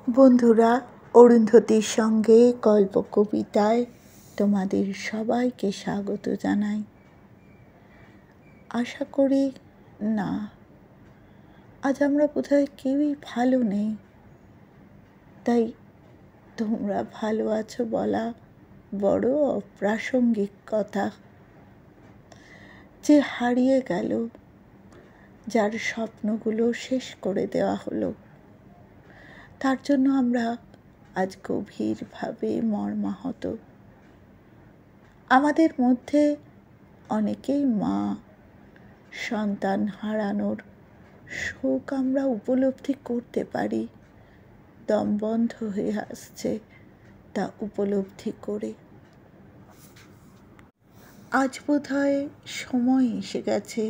বন্ধুরা, অরুন্ধতির সঙ্গে গল্প কবিতায় তোমাদের সবাইকে স্বাগত জানাই। আশা করি না, আজ আমরা বোধহয় কেউই ভালো নেই, তাই তোমরা ভালো আছো বলা বড় অপ্রাসঙ্গিক কথা। যে হারিয়ে গেল, যার স্বপ্নগুলো শেষ করে দেওয়া হলো, তার জন্য আমরা আজ গভীরভাবে মর্মাহত। আমাদের মধ্যে অনেকেই মা সন্তান হারানোর শোক আমরা উপলব্ধি করতে পারি, দম বন্ধ হয়ে আসছে তা উপলব্ধি করে। আজ বোধহয় সময় এসে গেছে,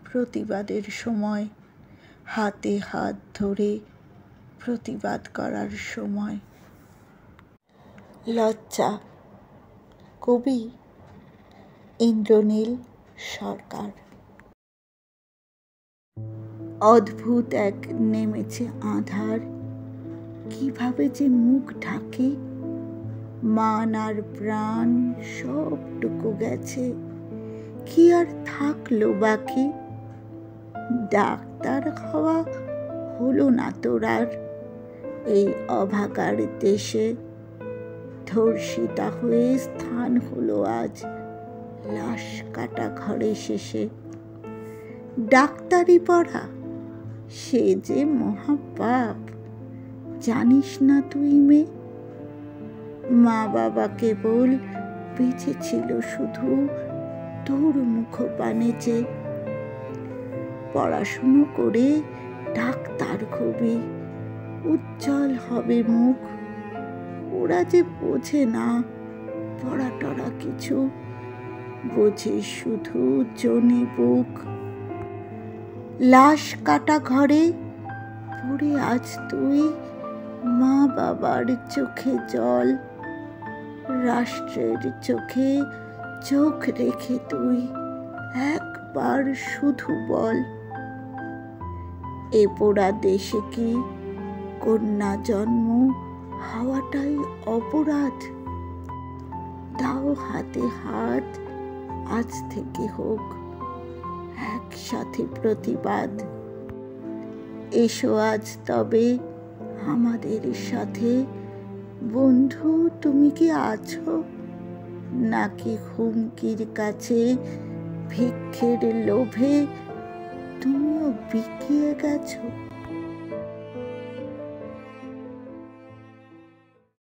প্রতিবাদের সময়, হাতে হাত ধরে প্রতিবাদ করার সময়। লজ্জা, কবি ইন্দ্রনীল সরকার। অদ্ভুত এক নেমেছে আঁধার, কিভাবে যে মুখ ঢাকে, মান আর প্রাণ সবটুকু গেছে, কি আর থাকলো বাকি? ডাক্তার হওয়া হলো না তোর আর এই অভাগার দেশে, ধর্ষিতা হয়ে স্থান হলো আজ লাশ কাটা ঘরে শেষে। ডাক্তারি পড়া সে যে মহাপাপ, জানিস না তুই মেয়ে? মা বাবা কেবল বেঁচে ছিল শুধু তোর মুখপানে যে। পড়াশুনো করে ডাক্তার হবি, উজ্জ্বল হবে মুখ, ওরা যে বোঝে না পড়া টড়া কিছু, বোঝে শুধু জনি বুক। লাশ কাটা ঘরে পড়ে আজ তুই, মা বাবার চোখে জল, রাষ্ট্রের চোখে চোখ রেখে তুই একবার শুধু বল, এ পোড়া দেশে কি কন্যা জন্ম হওয়াটাই অপরাধ? দাও হাতে হাত, আজ থেকে হোক একসাথে প্রতিবাদ। এসো আজ তবে আমাদের সাথে, বন্ধু তুমি কি আছো? নাকি হুমকির কাছে ভিক্ষের লোভে তুমিও বিকিয়ে গেছো?